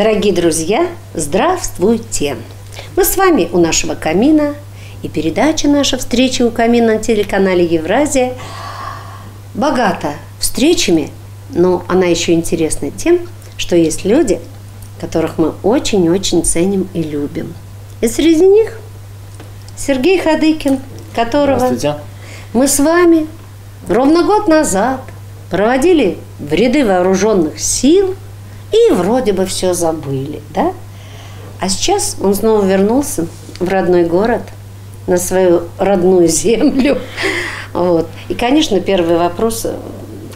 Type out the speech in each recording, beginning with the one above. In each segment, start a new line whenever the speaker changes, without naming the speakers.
Дорогие друзья, здравствуйте! Мы с вами у нашего камина, и передача наша «Встреча у камина» на телеканале «Евразия» богата встречами, но она еще интересна тем, что есть люди, которых мы очень-очень ценим и любим. И среди них Сергей Хадыкин, которого мы с вами ровно год назад проводили в ряды вооруженных сил и вроде бы все забыли, да? А сейчас он снова вернулся в родной город, на свою родную землю. Вот. И, конечно, первый вопрос: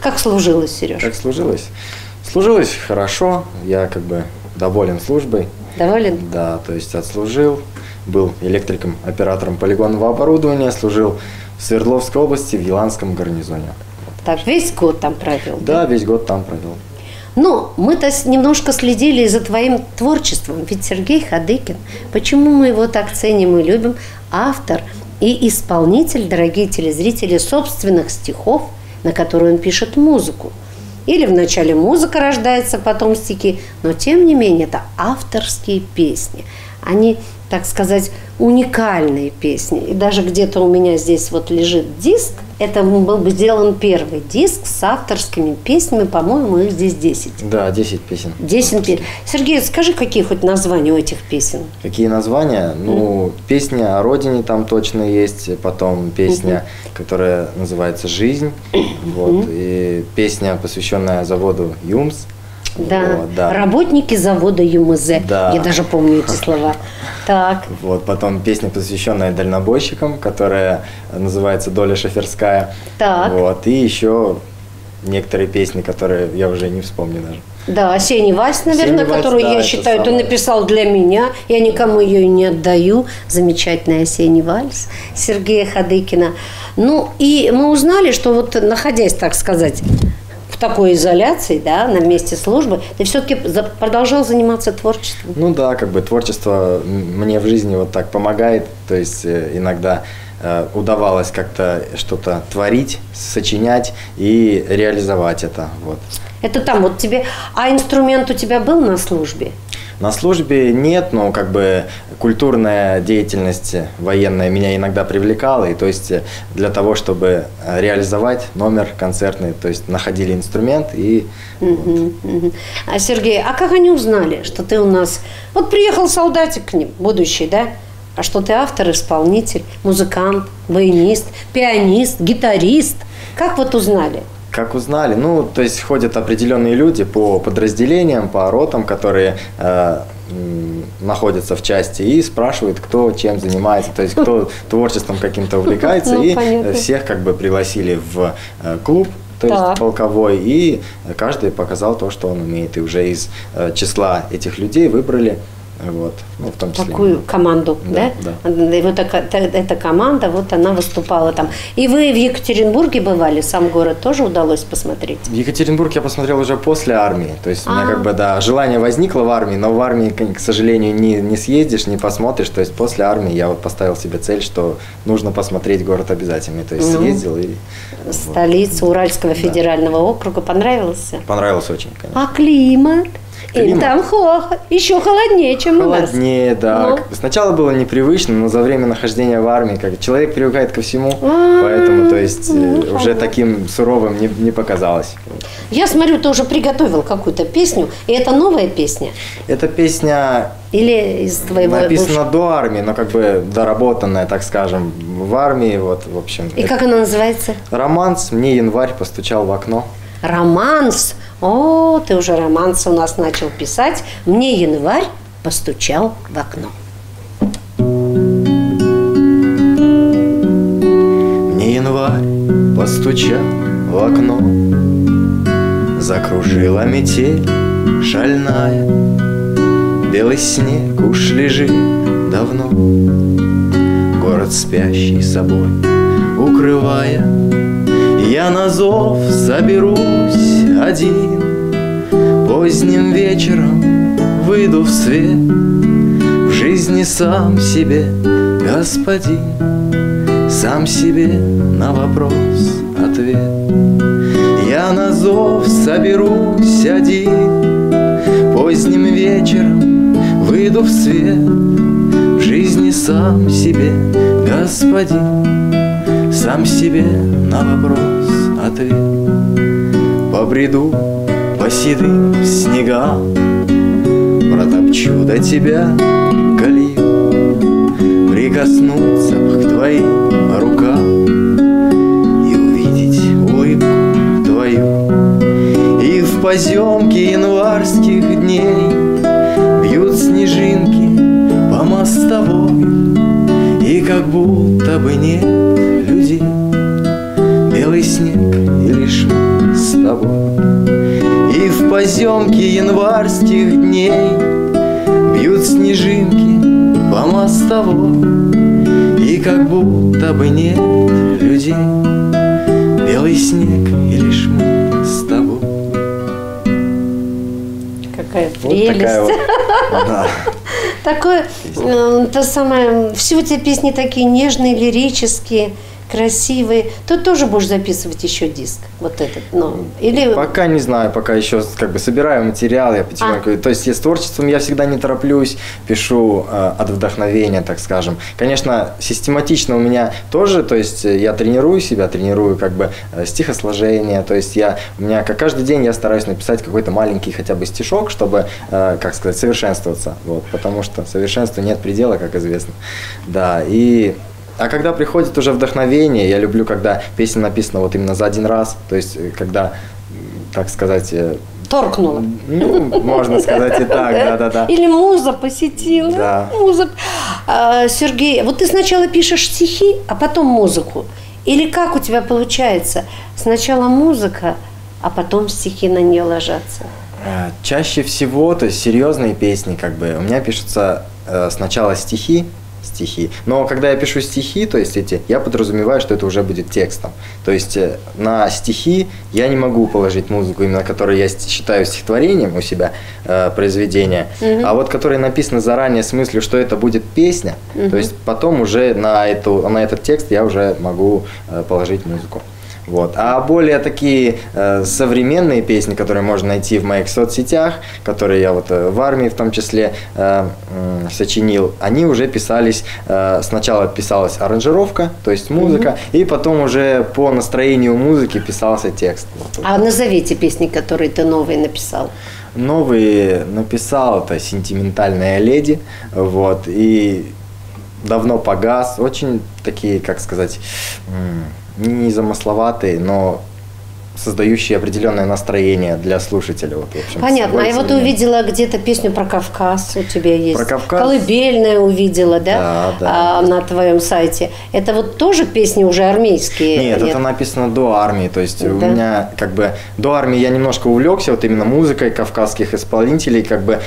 как служилось, Сереж?
Как служилось? Служилось хорошо, я как бы доволен службой.
Доволен?
Да, то есть отслужил, был электриком, оператором полигонного оборудования, служил в Свердловской области, в Еланском гарнизоне.
Так, весь год там провел?
Да, весь год там провел.
Но мы-то немножко следили за твоим творчеством, ведь Сергей Хадыкин, почему мы его так ценим и любим, автор и исполнитель, дорогие телезрители, собственных стихов, на которые он пишет музыку. Или вначале музыка рождается, потом стихи, но тем не менее это авторские песни. Они, так сказать, уникальные песни. И даже где-то у меня здесь вот лежит диск. Это был бы сделан первый диск с авторскими песнями. По-моему, их здесь 10.
Да, 10 песен.
10 песен. Сергей, скажи, какие хоть названия у этих песен?
Какие названия? Ну, песня о родине там точно есть. Потом песня, которая называется «Жизнь». Вот. И песня, посвященная заводу ЮМС.
Да.
Вот, да,
работники завода ЮМЗ. Да. Я даже помню эти слова. Так.
Вот, потом песня, посвященная дальнобойщикам, которая называется «Доля шоферская». Так. Вот, и еще некоторые песни, которые я уже не вспомню даже. Да,
«Осенний вальс», наверное,
«Осенний вальс»,
которую,
да,
я считаю, ты написал для меня. Я никому ее и не отдаю. Замечательный «Осенний вальс» Сергея Хадыкина. Ну, и мы узнали, что вот, находясь, так сказать, в такой изоляции, да, на месте службы, ты все-таки продолжал заниматься творчеством? Ну да, как бы творчество мне в жизни вот так помогает, то есть иногда удавалось как-то что-то творить, сочинять и реализовать это. Вот. Это там вот тебе, а инструмент у тебя был на службе? На службе нет, но как бы культурная деятельность военная меня иногда привлекала, и то есть для того, чтобы реализовать номер концертный, то есть находили инструмент и... А Сергей, а как они узнали, что ты у нас... Вот приехал солдатик к ним, будущий, да? А что ты автор, исполнитель, музыкант, баянист, пианист, гитарист? Как вот узнали? Как узнали? Ну, то есть ходят определенные люди по подразделениям, по ротам, которые находятся в части, и спрашивают, кто чем занимается, то есть кто творчеством каким-то увлекается, и всех как бы пригласили в клуб, то есть полковой, и каждый показал то, что он умеет, и уже из числа этих людей выбрали. Вот, ну, в том числе. Такую команду, да? Да. И вот эта команда, вот она выступала там. И вы в Екатеринбурге бывали? Сам город тоже удалось посмотреть? В Екатеринбург я посмотрел уже после армии. То есть у меня как бы, да, желание возникло в армии, но в армии, к сожалению, не съездишь, не посмотришь. То есть после армии я вот поставил себе цель, что нужно посмотреть город обязательно. То есть съездил и... Столица Уральского федерального округа. Понравился? Понравилось очень, конечно. А климат? И там еще холоднее, чем у нас. Холоднее, да. Ну. Сначала было непривычно, но за время нахождения в армии как человек привыкает ко всему, поэтому, то есть, уже таким суровым не показалось. Я смотрю, ты уже приготовил какую-то песню, и это новая песня? Эта песня или из твоего написана до армии, но как бы доработанная, так скажем, в армии, вот, в общем. И как она называется? «Романс. Мне январь постучал в окно». Романс. О, ты уже романс у нас начал писать. Мне январь постучал в окно. Мне январь постучал в окно, закружила метель шальная, белый снег уж лежит давно, город спящий собой укрывая. Я на зов соберусь один, поздним вечером выйду в свет, в жизни сам себе господин, сам себе на вопрос ответ. Я на зов соберусь один, поздним вечером выйду в свет, в жизни сам себе господин, сам себе на вопрос ответ. Побреду по седым снегам, протопчу до тебя колею, прикоснуться к твоим рукам и увидеть улыбку твою. И в поземке январских дней бьют снежинки по мостовой, и как будто бы нет людей, белый снег и лишь мы с тобой. И в поземке январских дней бьют снежинки по мостовой, и как будто бы нет людей, белый снег и лишь мы с тобой.
Какая прелесть.
Вот такая вот.
Такое, то самое, все у тебя песни такие нежные, лирические, красивые. Ты тоже будешь записывать еще диск, вот этот, ну, или...
Пока не знаю, пока еще как бы собираю материал, я потихоньку, то есть с творчеством я всегда не тороплюсь, пишу от вдохновения, так скажем. Конечно, систематично у меня тоже, то есть я тренирую себя, тренирую как бы стихосложение, то есть у меня как каждый день я стараюсь написать какой-то маленький хотя бы стишок, чтобы, как сказать, совершенствоваться, вот, потому что совершенству нет предела, как известно, да, А когда приходит уже вдохновение, я люблю, когда песня написана вот именно за один раз, то есть когда, так сказать...
Торкнула.
Ну, можно сказать и так, да.
Или муза посетила.
Да.
Муза. Сергей, вот ты сначала пишешь стихи, а потом музыку. Или как у тебя получается? Сначала музыка, а потом стихи на нее ложатся.
Чаще всего, то есть серьезные песни, как бы, у меня пишутся сначала стихи, но когда я пишу стихи, то есть я подразумеваю, что это уже будет текстом. То есть на стихи я не могу положить музыку, именно которую я считаю стихотворением у себя, произведение, а вот которые написаны заранее с мыслью, что это будет песня, то есть потом уже на этот текст я уже могу положить музыку. Вот. А более такие современные песни, которые можно найти в моих соцсетях, которые я вот в армии в том числе сочинил, они уже писались, сначала писалась аранжировка, то есть музыка, и потом уже по настроению музыки писался текст.
А назовите песни, которые ты новые написал.
Новые написал, это «Сентиментальная леди», вот, и «Давно погас», очень такие, как сказать, не замысловатые, но создающие определенное настроение для слушателя. Вот, в общем,
понятно. А я вот увидела где-то песню про Кавказ у тебя есть.
Про Кавказ?
Колыбельная увидела, да?
Да.
На твоем сайте. Это вот тоже песни уже армейские?
Нет, это написано до армии. То есть у меня как бы до армии я немножко увлекся вот именно музыкой кавказских исполнителей, как бы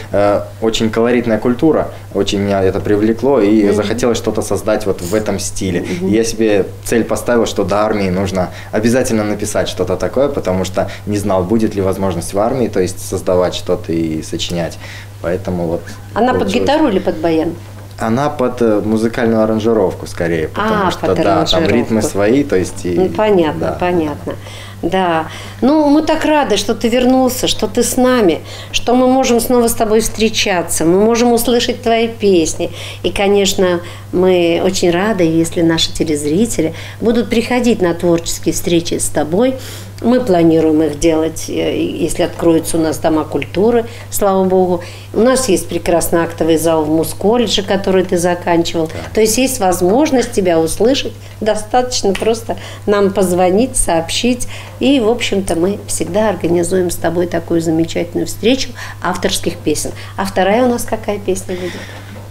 очень колоритная культура, очень меня это привлекло, и захотелось что-то создать вот в этом стиле. И я себе цель поставил, что до армии нужно обязательно написать что-то такое, потому что не знал, будет ли возможность в армии, то есть создавать что-то и сочинять. Поэтому вот.
Она под гитару или под баян?
Она под музыкальную аранжировку скорее, потому что да, там ритмы свои, то есть.
Понятно, да. Понятно. Да. Ну, мы так рады, что ты вернулся, что ты с нами, что мы можем снова с тобой встречаться, мы можем услышать твои песни. И, конечно, мы очень рады, если наши телезрители будут приходить на творческие встречи с тобой. Мы планируем их делать, если откроются у нас дома культуры, слава богу. У нас есть прекрасный актовый зал в Мусколледже, который ты заканчивал. Да. То есть есть возможность тебя услышать. Достаточно просто нам позвонить, сообщить. И, в общем-то, мы всегда организуем с тобой такую замечательную встречу авторских песен. А вторая у нас какая песня будет?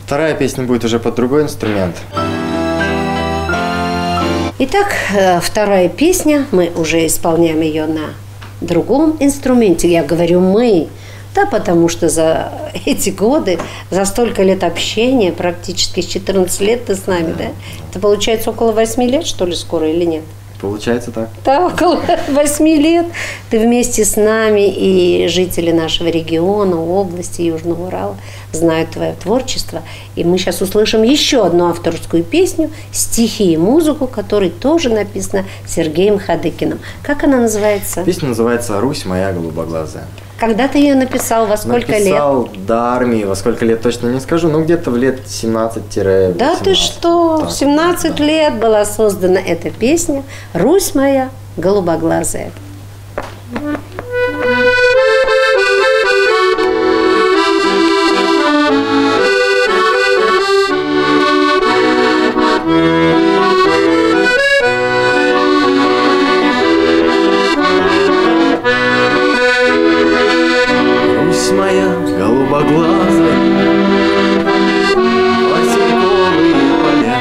Вторая песня будет уже под другой инструмент.
Итак, вторая песня, мы уже исполняем ее на другом инструменте. Я говорю «мы», да, потому что за эти годы, за столько лет общения, практически с 14 лет ты с нами, да? Это получается около 8 лет, что ли, скоро или нет?
Получается так.
Да, около 8 лет ты вместе с нами, и жители нашего региона, области Южного Урала знают твое творчество. И мы сейчас услышим еще одну авторскую песню, стихи и музыку, которая тоже написана Сергеем Хадыкиным. Как она называется?
Песня называется «Русь моя голубоглазая».
Когда ты ее написал, во сколько лет?
Написал до армии, во сколько лет точно не скажу, но где-то в лет 17-18.
Да ты что, в 17 лет была создана эта песня «Русь моя голубоглазая».
Русь моя голубоглазая, васильковые поля,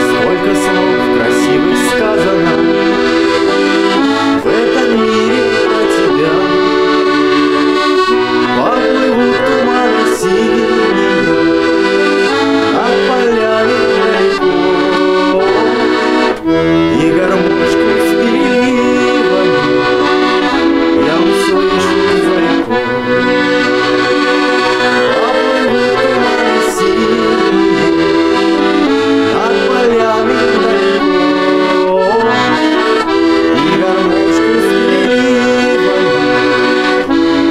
сколько слов красивых сказано в этом мире про тебя. Поплывут туманы синие над полями далеко, и гармошку с переливами я услышу далеко. Поплывут туманы синие над полями далеко, и гармошку с переливами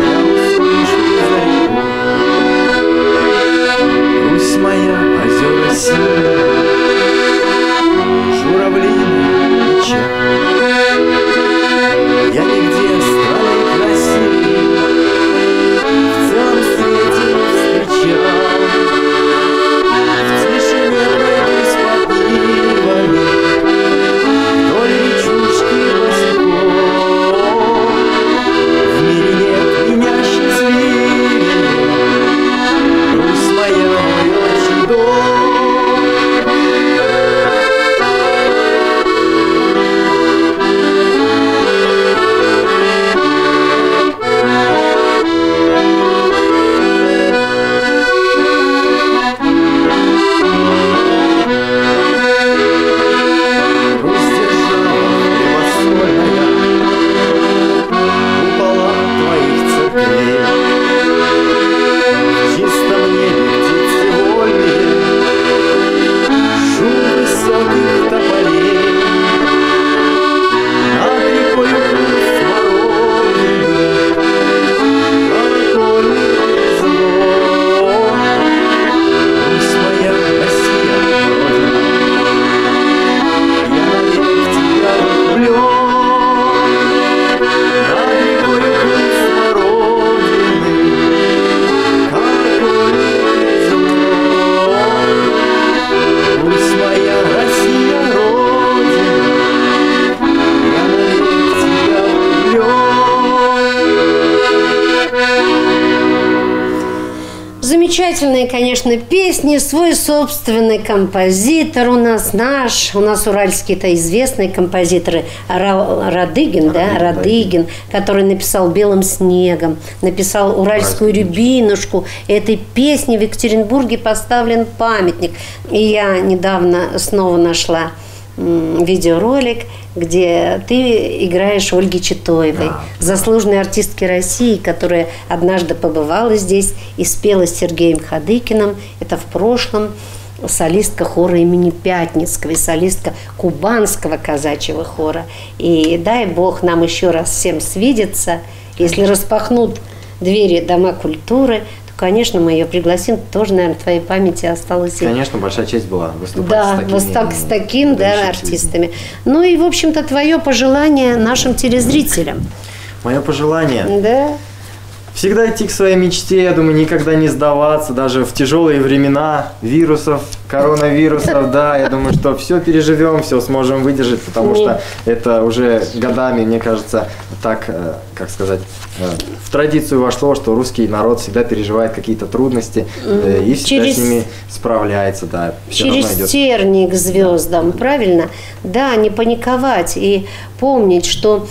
я услышу далеко. Русь моя, озера синие, журавлиные плеча, я нигде страны красивее в целом свете не встречал. В тишине пройдусь под ивами вдоль речушки босиком. В мире нет меня счастливее, Русь моя, мой отчий дом. Русь держава превосходная, купола твоих церквей, в чистом небе птицы вольные, шум высоких тополей, над рекою грусть смородины, колокольный звон. Русь моя, Россия, Родина, я навек в тебя влюблен. Над рекою грусть смородины, колокольный звон. Русь моя, Россия, Родина, я навек в тебя влюблен.
Замечательные, конечно, песни, свой собственный композитор у нас, у нас уральские-то известные композиторы, Радыгин, Радыгин, который написал «Белым снегом», написал «Уральскую рябинушку». Этой песне в Екатеринбурге поставлен памятник. И я недавно снова нашла видеоролик, где ты играешь Ольги Читоевой, заслуженной артистки России, которая однажды побывала здесь и спела с Сергеем Хадыкиным. Это в прошлом солистка хора имени Пятницкого и солистка Кубанского казачьего хора. И дай Бог нам еще раз всем свидеться. Если распахнут двери Дома культуры, конечно, мы ее пригласим, тоже, наверное, в твоей памяти осталось.
Конечно, большая честь была выступать
с такими артистами. Ну и, в общем-то, твое пожелание нашим телезрителям.
Мое пожелание?
Да.
Всегда идти к своей мечте, я думаю, никогда не сдаваться, даже в тяжелые времена вирусов, коронавирусов, да, я думаю, что все переживем, все сможем выдержать, потому что это уже годами, мне кажется, так, как сказать, в традицию вошло, что русский народ всегда переживает какие-то трудности и всегда с ними справляется, да.
Через тернии к звездам, правильно? Да, не паниковать и помнить, что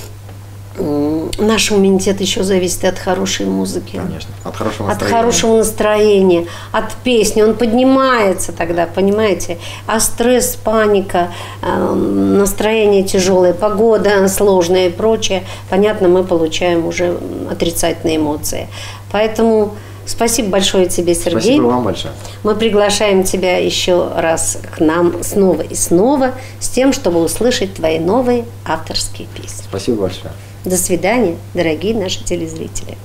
наш иммунитет еще зависит от хорошей музыки.
Конечно, от хорошего настроения.
От хорошего настроения, от песни. Он поднимается тогда, понимаете? А стресс, паника, настроение тяжелое, погода сложная и прочее, понятно, мы получаем уже отрицательные эмоции. Поэтому спасибо большое тебе, Сергей.
Спасибо вам большое.
Мы приглашаем тебя еще раз к нам снова и снова с тем, чтобы услышать твои новые авторские песни.
Спасибо большое.
До свидания, дорогие наши телезрители.